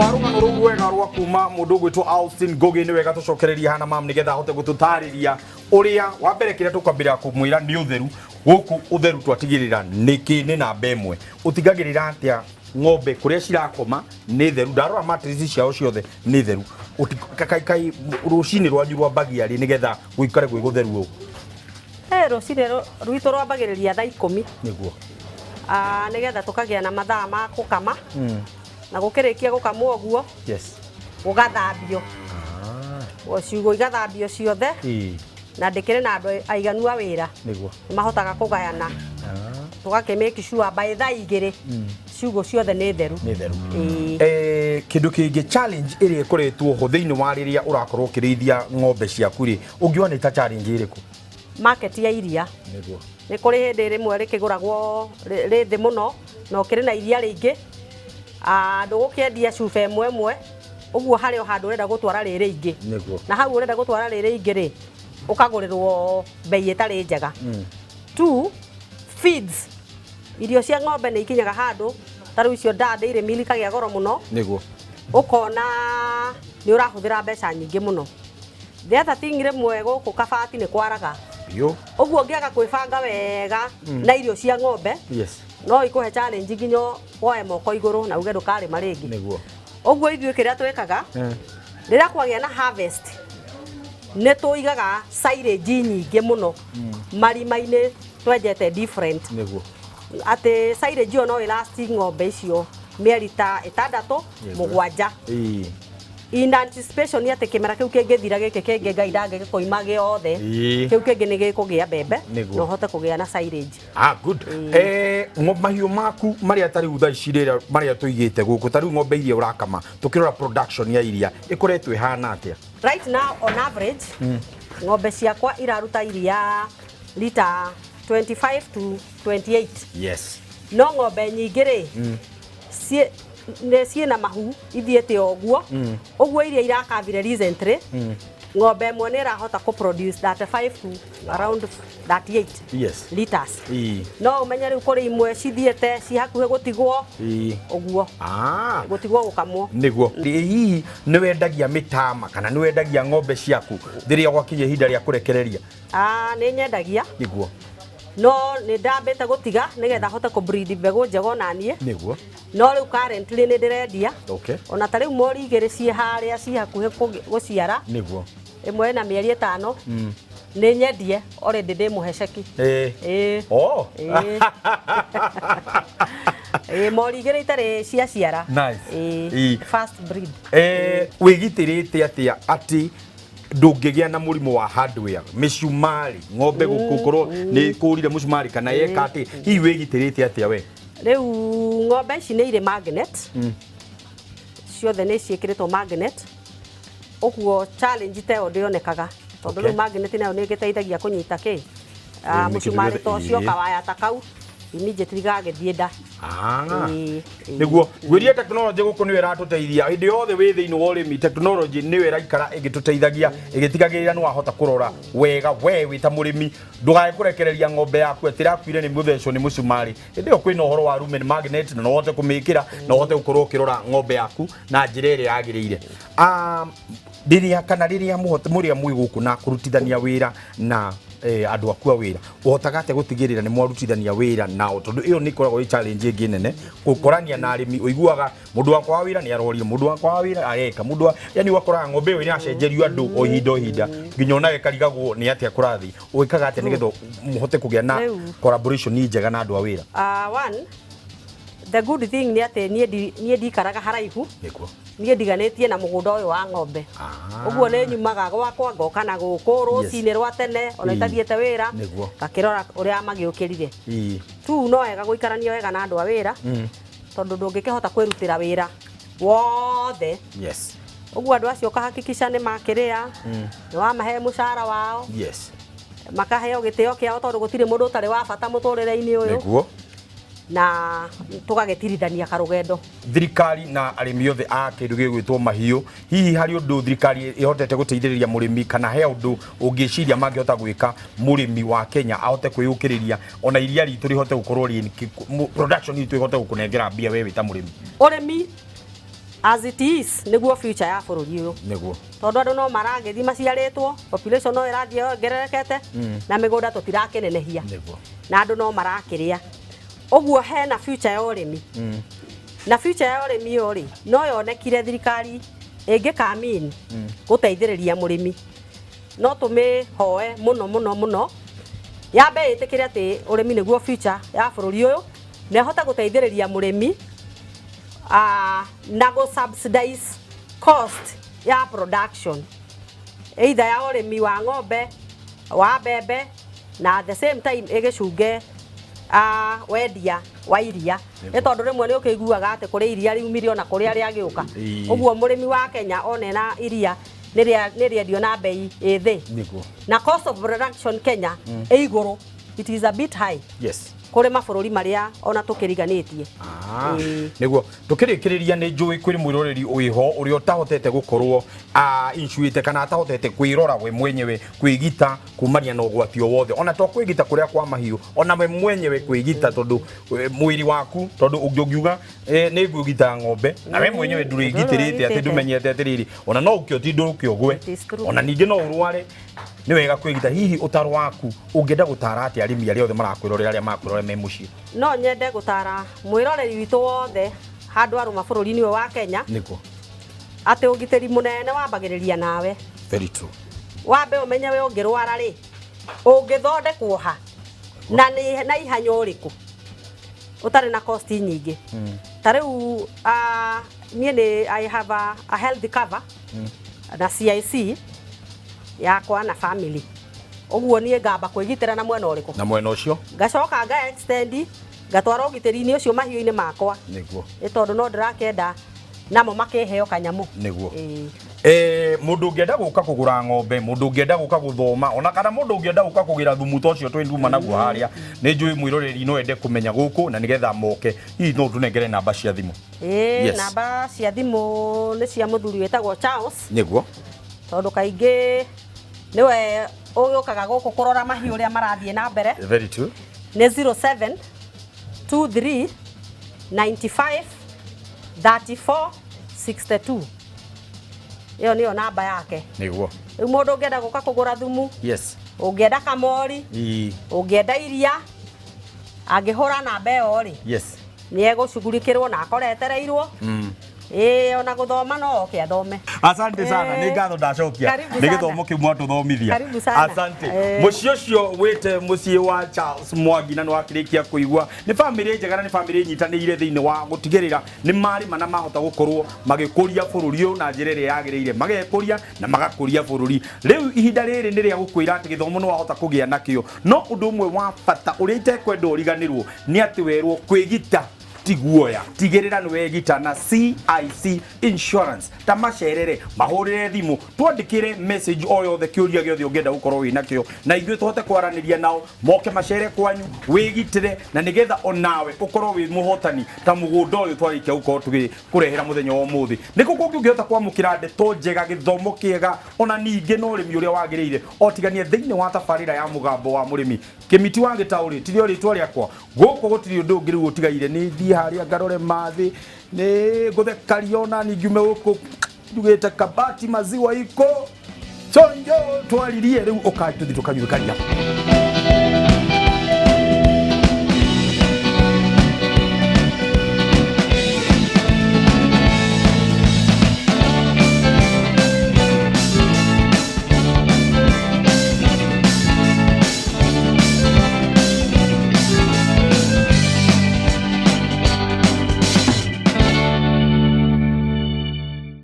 Twarungano rũu rwega rwa kuma mundu gwitwo Austin Gogi ni wega tucokereria hana mam nigetha hote gututariria uria wa mbere kire tukambira kumwira ni utheru guku utheru twatigirira niki ni namba imwe utigagirira atia ng'ombe kuria cirakoma ni theru ndarora matrices ciao ciothe ni theru kai rucini rwanyu rwa bagia ri nigetha guikare gwi gutheru rucini rwito rwambagiriria thaa 10 niguo nigetha tukagia na mathaa ma gukama na gukirikia gukamwo guo yes gugathambio ciugo igathambio ciothe na ndikire na andu aiganu a wira niguo mahotaga kugayana tugake make sure by thaa 2 ciugo ciothe ni theru kindu kingi challenge iri ikoretwo ho thiini wa riria urakorwo kirithia ng'ombe ciaku ri ungiona ita challenge iriku market ya iria niguo ni kuri hindi rimwe rikiguragwo ri thi muno no kiri na iria ringi ndugukiendia cuba emwe uguo hario handu urenda gutwara riri ingi na hau urenda gutwara riri ingi ri ukagurirwo bei itari njega 2 feeds irio cia ng'ombe ni ikinyaga handu taru icio ndande ire milika gia goro muno niguo ukona ni urahuthira mbeca nyingi muno the other thing rimwe guku kabati ni kwaraga yo uguo ngiaga kwibanga wega na irio cia ng'ombe yes no ikuhe challenge nginyo woe moko iguru na uge ndukari maringi niguo uguo ithuĩ kiria twekaga rĩrĩa kwagia na harvest nĩ tuigaga silage nyingĩ muno marima-inĩ twenjete different niguo ati silage yo no last ng'ombe icio mĩeri ta 6 7 in anticipation ati kimera kiu kingithira giki kingi ngai ndange koima giothe kiu kingi ni gikugia mbembe no hote kugia na silage good mahiu maku maria tari utha icirira maria tuigite guku tari ng'ombe iria urakama tukirora production ya iria ikoretwe hana atia right now on average ng'ombe ciakwa iraruta iria lita 25 to 28 yes no ng'ombe nyingi ri cie na mahu ithiete oguo oguo iria irakavire recently ng'ombe imwe ni rahota ku produce 35 to around 38 yes liters no umenye riu kuri imwe cithiete ci hakuhe gutigwo oguo gutigwo gukamwo niguo hihi ni wendagia mitama kana ni wendagia ng'ombe ciaku thiria gwakinye ihinda ria kurekereria ni nyendagia niguo no ni ndambite gutiga nigetha hote ku breed mbegu njego na nie niguo no riu currently ni ndirendia okay ona ta riu mori igiri ci haria ci hakuhe guciara niguo imwe na mieri 5 ni nyendie already ndimuhe ceki mori igiri itari cia ciara nice first breed wigitirite atia ati ndungigia na murimu wa hardware micumari ng'ombe gukukorwo ni kurire mucumari kana yeka ati hihi wigitirite atia we riu ng'ombe ici ni ire magnet ciothe ni ciikiritwo magnet uguo challenge teo ndionekaga tondu riu magnet nayo ni giteithagia kunyita ki mucumari tocio kawaya takau immediately gagithie nda niguo gwiria technology guku ni wera tuteithia hindi yothe wi thiini wa urimi technology ni wera ikara igituteithagia igitigagirira ni wahota kurora wega we wita murimi ndugae kurekereria ng'ombe yaku etirakwire ni mutheco ni mucumari hindi yo kwina uhoro wa rumen magnet na no hote kumikira no hote gukorwo kirora ng'ombe yaku na njira iria yagirire riria kana riria muria mwi guku na kurutithania wira na andu akua wira uhotaga ate gutigirira ni mwarutithania wira na tondu iyo ni koragwo challenge ingi nene gukorania na arimi uiguaga mundu wakwa wa wira ni arorio mundu wakwa wa wira ageka mundu yani wakora ng'ombe iyo ni acenjerio andu o hinda nginya ona gekarigagwo ni atia kurathi uikaga ate nigetho muhote kugia na collaboration njega na andu a wira one the good thing ni ate nie ndikaraga haraihu nikuo nie ndiganetie na mugunda uyu wa ng'ombe uguo ni nyumaga gwakwa ngoka na guku rucini rwa tene ona itathiete wira gakirora uria magiukirire tu no wega guikarania wega na andu a wira tondu ndungikihota kwirutira wira wothe yes uguo andu acio kahakikisha ni makiria ni wamahe mucara wao yes makaheo gitio kiao tondu gutire mundu utari wa bata muturire-ini uyu niguo na tugagetirithania karugendo thirikari na arimi yothe a kindu gigwitwo mahiu hihi hari undu thirikari ihotete guteithiriria murimi kana he undu ungiciria mangihota gwika murimi wa Kenya ahote kwiyukiriria ona iria ritu rihote gukorwo ri production itu ihote gukunengera mbia we wita murimi urimi as it is niguo future ya bururi uyu niguo tondu andu no maragethi maciaritwo population no irathie ongererekete na migunda tutirakenenehia niguo na andu no marakiria uguo hena future ya urimi na future ya urimi uri no yonekire thirikari ingikamin guteithiriria murimi no tumihoe muno yabe itikire ati urimi niguo future ya bururi uyu na hota guteithiriria murimi na go subsidize cost ya production either ya urimi wa ng'ombe wa bebe na at the same time igicunge wendia wa iria ni tondu rimwe ni ukiguaga ati kuri iria riumirio na kuri ari agiuka uguo murimi wa Kenya onena iria niriendio na bei ithi na cost of production Kenya iguru it is a bit high yes kuri mabururi maria ona tukiriganitie niguo tukirikiriria ni njui kwiri mwiroreri uiho uri utahotete gukorwo insuite kana atahotete kwirora we mwenyewe kwigita kumania na ugwati o wothe ona to kwigita kuria kwa mahiu ona we mwenyewe kwigita tondu mwiri waku tondu ungiuga ni gwigita ng'ombe na we mwenyewe ndurigitirite ati ndumenyete atiriri ona no ukio ti ndurukio ona ningi no urware ni wega kwigita hihi utaro waku ungenda gutara ati arimi aria othe marakwirorera aria makwirorera me muci no nyende gutara mwiroreri witu wothe handu aru mabururi-ini wa Kenya niko ati ugiteri munene wambagiriria nawe very true wambe umenye we ungirwara ri ungithondekwo ha na ihanya uriku utari na cost nyingi tariu I have a health cover na CIC yakwa na family uguo nie ngamba kwigitira na mwena uriku na mwena ucio ngacoka nga extend gatwara ugiteri-ini ucio mahiu-ini makwa niguo tondu no ndirakenda namo makeheo kanyamu niguo mundu ungienda guka kugura ng'ombe mundu ungienda guka guthoma ona kana mundu ungienda guka kugira thumu tocio twenduma naguo haria ni njui mwiroreri no ende kumenya guku na nigetha moke hihi no tunengere namba cia thimu namba cia thimu ni cia muthuri wetagwo Charles niguo tondu kaingi niwe ugiukaga guku kurora mahiu ria marathie na mbere very true ni 07 23 95 34 62 iyo niyo namba yake niguo mundu ungienda guka kugura thumu yes ungienda kamori ungienda iria angihura namba iyo ri yes ni egucugurikirwo na akoretereirwo ona guthoma no oke athome asante sana ni ngatho ndacokia ni githomo kiu mwatuthomithia asante mucio cio wite mucie wa Charles Mwangi na no akirikia kuigwa ni family njega na ni family nyitanire thiini wa gutigirira ni mari mana mahota gukorwo magikuria bururi u na njira iria yagirire magekuria na magakuria bururi riu ihinda riri ni ria gukwira ati githomo no wahota kugia nakio no undu umwe wa bata uria itekwenda uriganirwo ni ati werwo kwigita tiguoya tigirira ni wegita na CIC insurance tamacerere mahurire thimu twandikire message o yothe kiuria giothe ungenda gukorwo wina kio na ithuĩ tuhote kwaraniria nao moke macere kwanyu wigitire na nigetha onawe ukorwo wi muhotani ta mugunda uyu twarikia gukorwo tugikurehera muthenya wa umuthi niko kungi ungihota kwamukira ndeto njega githomo kiega ona ningi no urimi uria wagiriire otiganie thiini wa tabarira ya mugambo wa murimi kimiti wa gitauri tirio ritwa riakwa guku gutiri undu ungi riu utigaire ni thie haria ngarore mathi ni guthekariona ningiume guku ndugite kabati maziwa iko chonjo twaririe riu ukatuthi tukanyukaria